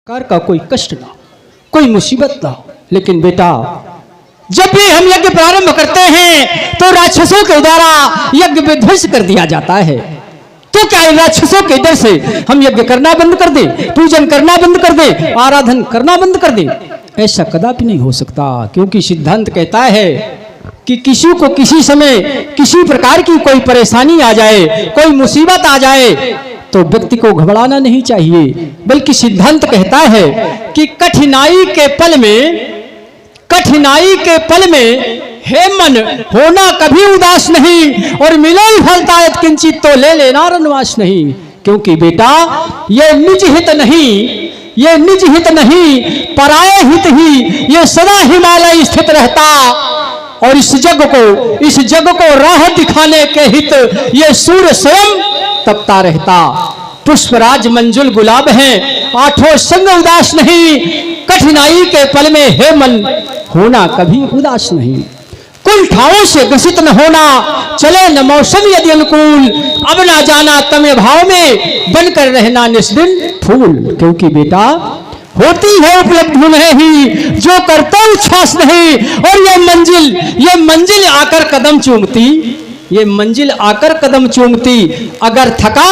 Car का कोई कष्ट ना, कोई मुसीबत ना। लेकिन बेटा, जब भी हम यज्ञ प्रारंभ करते हैं तो राक्षसों के द्वारा यज्ञ विध्वंस कर दिया जाता है। तो क्या राक्षसों के डर से हम यज्ञ करना बंद कर दें, पूजन करना बंद कर दें, आराधन करना बंद कर दें? ऐसा कदापि नहीं हो सकता, क्योंकि सिद्धांत कहता है कि किसी को किसी समय किसी प्रकार की कोई परेशानी आ जाए, कोई मुसीबत आ जाए, तो व्यक्ति को घबराना नहीं चाहिए, बल्कि सिद्धांत कहता है कि कठिनाई के पल में हे मन होना कभी उदास नहीं, और मिलो फलता किंचित तो ले लेना रनवास नहीं। क्योंकि बेटा, ये निज हित नहीं पराय हित ही ये सदा हिमालय स्थित रहता, और इस जग को राह दिखाने के हित ये सूर्य स्वयं तपता रहता। पुष्पराज मंजुल गुलाब हैं, आठों संग उदास नहीं, कठिनाई के पल में हे मन होना कभी उदास नहीं। कुंठाओं से ग्रसित न होना, चले न मौसम यदि अनुकूल, अब ना जाना तमे भाव में बनकर रहना निस्दिन फूल। क्योंकि बेटा, होती है उपलब्धि नहीं ही जो करता उच्छ्वास नहीं, और ये मंजिल आकर कदम चूमती, अगर थका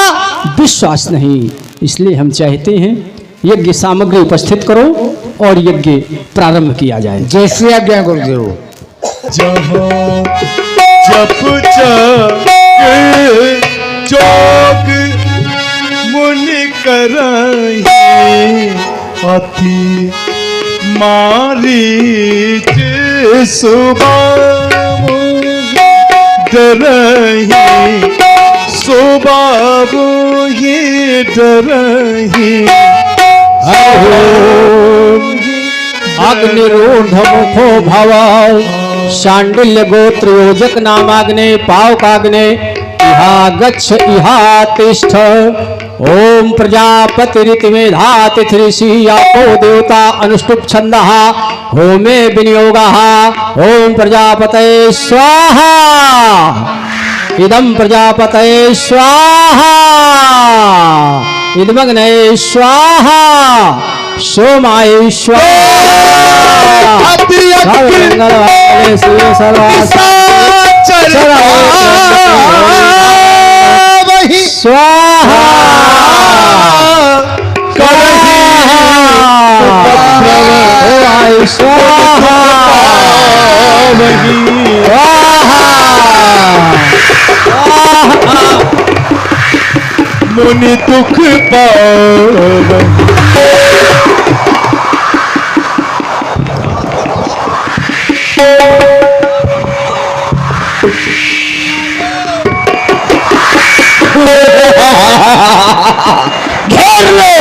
विश्वास नहीं। इसलिए हम चाहते हैं यज्ञ सामग्री उपस्थित करो और यज्ञ प्रारंभ किया जाए। जैसे आज्ञा गुरुदेव। जप जोग मुनि कराई, अति मारी सुबह डरही, सुबह ये डरही। अग्निरूढ़ मुखो भव शांडिल्य गोत्र योजक नामाग्ने पावकाग्ने इहा गच्छ इहा तिष्ठ। ओम प्रजापतिरिति मेधाति ऋषि आपो देवता अनुष्टुप छंदः होमे विनियोगः। ओम प्रजापतये स्वाहा, इदं प्रजापतये स्वाहा, इदमग्नये स्वाहा, सोमाय स्वाहा। स्वाहा स्वाहा मुनि दुख पावहि। घेर लो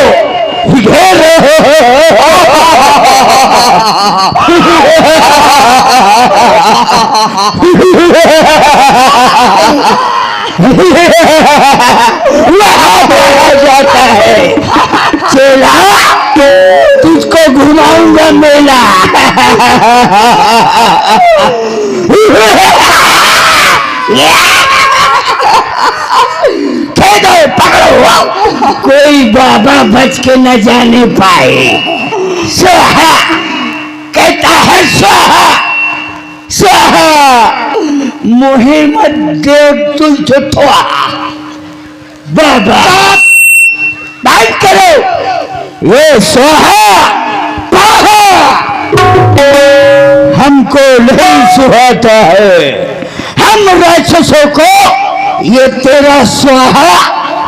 जाता है। चला तुझको घुमाऊंगा मेला। पकड़ो, कोई बाबा बच के न जाने पाए। स्वाहा कहता है, स्वाहा स्वाहा मोहे मत देव तुझ झूठा। बाबा बात करो, ये स्वाहा पाहा हमको नहीं सुहाता है। हम राक्षसों को ये तेरा स्वाहा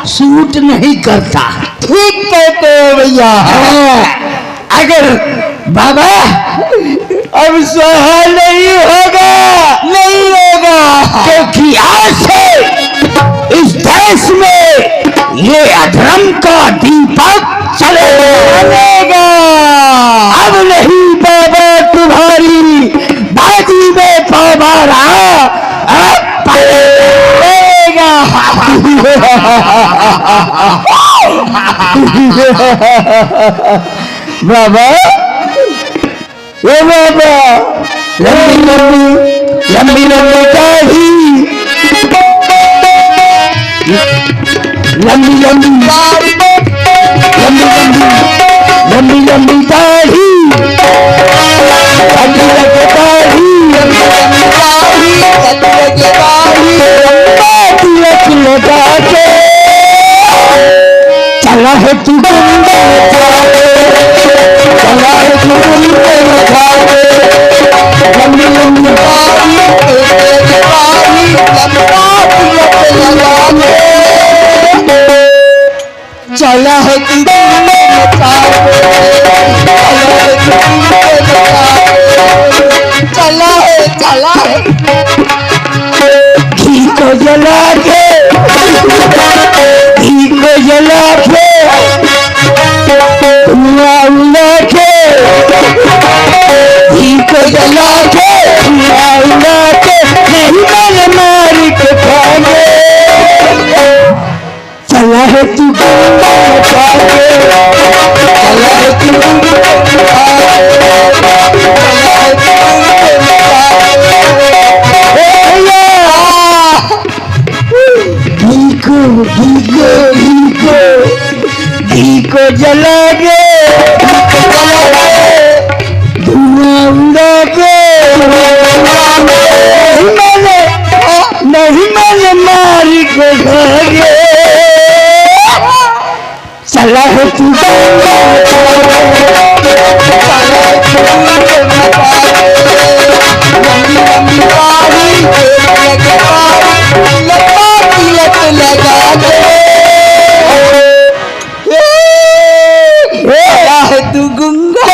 सूट नहीं करता। ठीक कहते हो भैया। अगर बाबा अब स्वाहा नहीं होगा, क्योंकि आज से इस देश में ये अधर्म का दीपक चलेगा। अब नहीं बाबा तुम्हारी बाजी में पवारा, अब पड़ेगा। बाबा, ओ बाबा, लंबी काही, लंबी जलागे धुआं उड़ागे नहीं मैंने मारी को भागे चला है तू तू गुंगा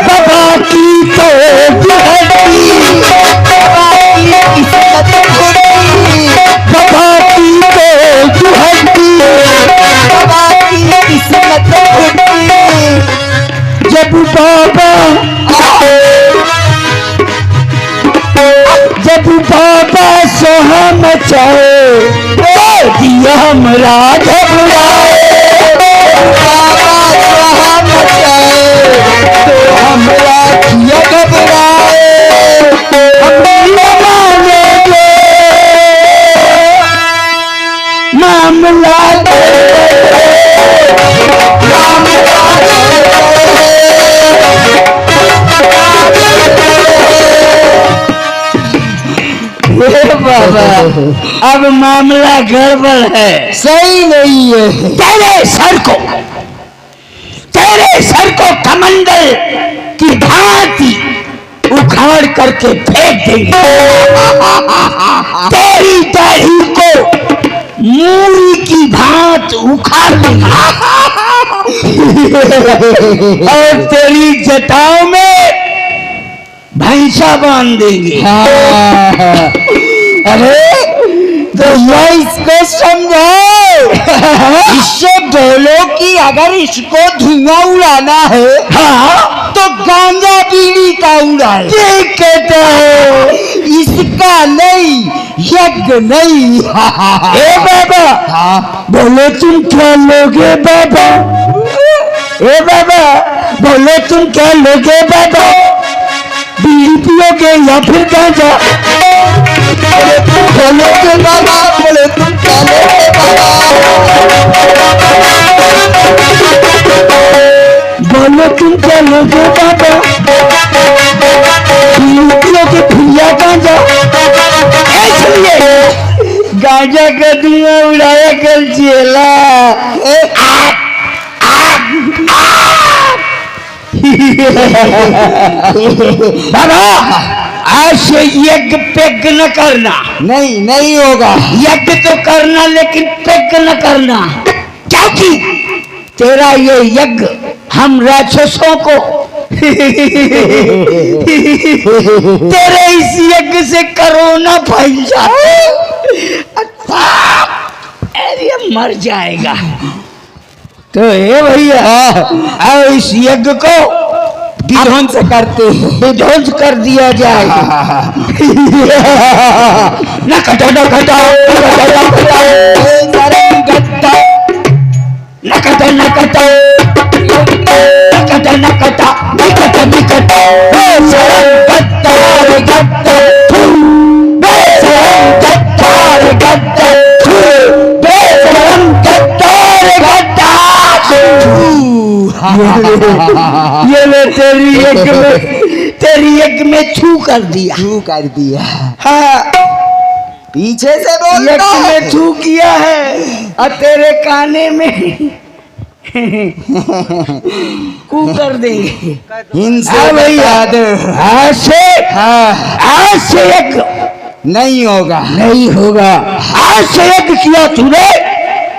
बाबा की तो बाबा की तो जब बाबा सोहा मचाए दिया हमरा घबराए बाबा सोहा मचाए तो हमरा दिया घबराए मामला बाबा अब मामला गड़बड़ है सही नहीं है तेरे सर को कमंडल की भांति उखाड़ करके फेंक देंगे तेरी दाढ़ी को मूली की भांत उखाड़ देंगे और तेरी जटाओं में भैंसा बांध देंगे अरे तो ये इसको समझो इससे बोलो कि अगर इसको धुआं उड़ाना है हाँ तो गांजा बीड़ी का उड़ाए ये कहता है इसका नहीं यज्ञ नहीं ए बाबा हाँ बोलो तुम क्या लोगे बाबा ए बाबा बोलो तुम क्या लोगे बाबा बीड़ी पियोगे या फिर गांजा बोलो के बाबा बोले तुम क्या लोगे बाबा बोलो तुम क्या लोगे बाबा बीड़ी पियोगे फिर या गांजा गांजा का धुआं उड़ाया कर चेला बाबा आज से यज्ञ पेग न करना नहीं होगा यज्ञ तो करना लेकिन पेग न करना क्योंकि तेरा ये यज्ञ हम राक्षसों को तेरे इस यज्ञ से कोरोना फैल जाए अरे मर जाएगा तो हे भैया इस यज्ञ को विध्वंस करते विध्वंस कर दिया जाए न कटो न कटो न कटो न कटो न कटो ये ले तेरी यज्ञ में छू कर दिया हाँ पीछे से बोल यज्ञ में छू किया है और तेरे काने में कू कर देंगे हिंसा भैया आज से यज्ञ नहीं होगा आज से यज्ञ किया तूने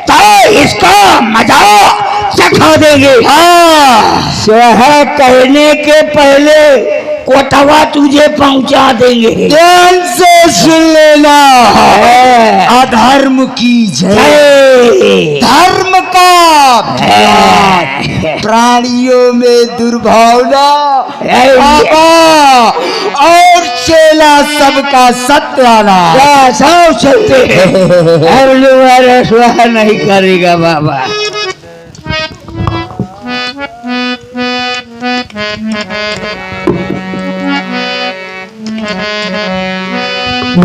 तो इसका मजा चखा देंगे हाँ कहने के पहले कोटवा तुझे पहुंचा देंगे ध्यान से सुन लेना अधर्म की जय धर्म का प्राणियों में दुर्भावना और चेला सबका सत्याना सब सत्य नहीं करेगा बाबा ओ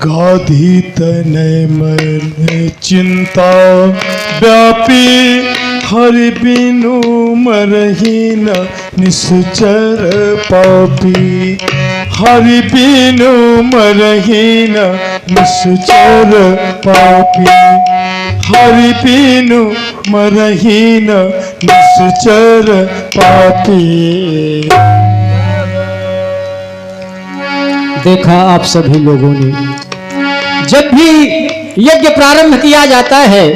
गाधी तनय मन चिंता व्यापी हरि बिनु मरही न निश्चर पापी हरि बिनु मरही न निश्चर पापी हरि बिनु मरही न निश्चर पापी। देखा आप सभी लोगों ने, जब भी यज्ञ प्रारंभ किया जाता है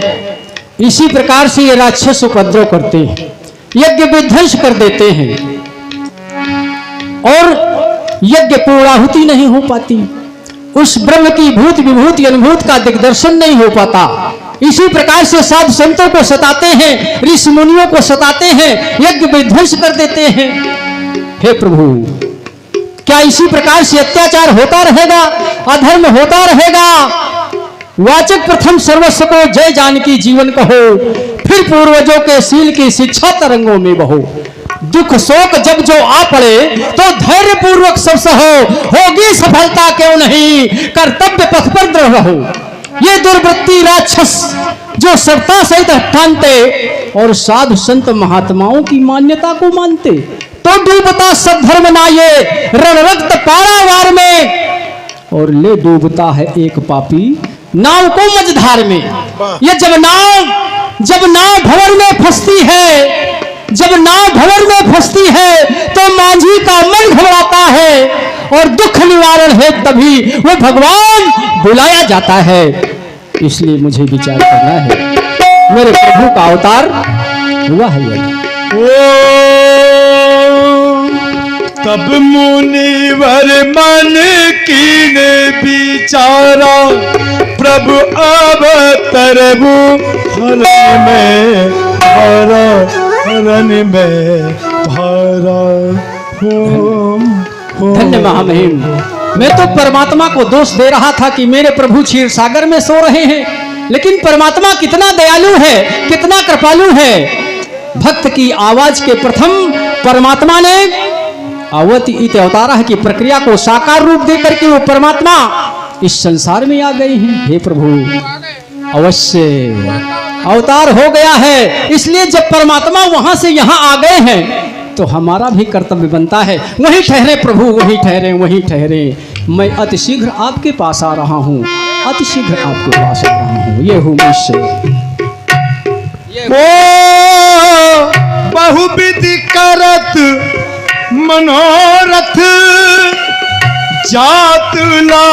इसी प्रकार से ये राक्षस उपद्रव करते हैं, यज्ञ विध्वंस कर देते हैं और यज्ञ पूर्णाहुति नहीं हो पाती, उस ब्रह्म की भूत विभूति अनुभूत का दिग्दर्शन नहीं हो पाता। इसी प्रकार से साधु संतों को सताते हैं, ऋषि मुनियों को सताते हैं, यज्ञ विध्वंस कर देते हैं। हे प्रभु, क्या इसी प्रकार से अत्याचार होता रहेगा, अधर्म होता रहेगा? वाचक प्रथम सर्वस्व को जय जानकी जीवन कहो, फिर पूर्वजों के शील की शिक्षा तरंगों में बहो। दुख शोक जब जो आ पड़े तो धैर्य पूर्वक सब सहो, होगी सफलता क्यों नहीं, कर्तव्य पथ पर दृढ़ रहो। ये दुर्वृत्ति राक्षस जो सत्ता सहित ठानते और साधु संत महात्माओं की मान्यता को मानते, तो डूबता सब धर्म ना ये रण रक्त पारावार में, और ले डूबता है एक पापी नाव को मझधार में। ये जब नाव भंवर में फंसती है, जब नाव भंवर में फंसती है तो मांझी का मन घबराता है, और दुख निवारण है तभी वो भगवान बुलाया जाता है। इसलिए मुझे विचार करना है, मेरे प्रभु का अवतार हुआ है यदि। तब मुनिवर मन कीने बिचारा, प्रभु अवतरबु हरण में भारा, हरण में भारा। धन्य महामहिम, मैं तो परमात्मा को दोष दे रहा था कि मेरे प्रभु क्षीर सागर में सो रहे हैं, लेकिन परमात्मा कितना दयालु है, कितना कृपालु है। भक्त की आवाज के प्रथम परमात्मा ने अवति इत अवतारा की प्रक्रिया को साकार रूप देकर के वो परमात्मा इस संसार में आ गए हैं। हे प्रभु, अवश्य अवतार हो गया है, इसलिए जब परमात्मा वहां से यहां आ गए हैं तो हमारा भी कर्तव्य बनता है। वहीं ठहरे प्रभु, वहीं ठहरे, वहीं ठहरे। मैं अति शीघ्र आपके पास आ रहा हूं, अति शीघ्र आपके पास आ रहा हूं। ये हूं निश्चय। ओ बहुविधि करत मनोरथ जात ला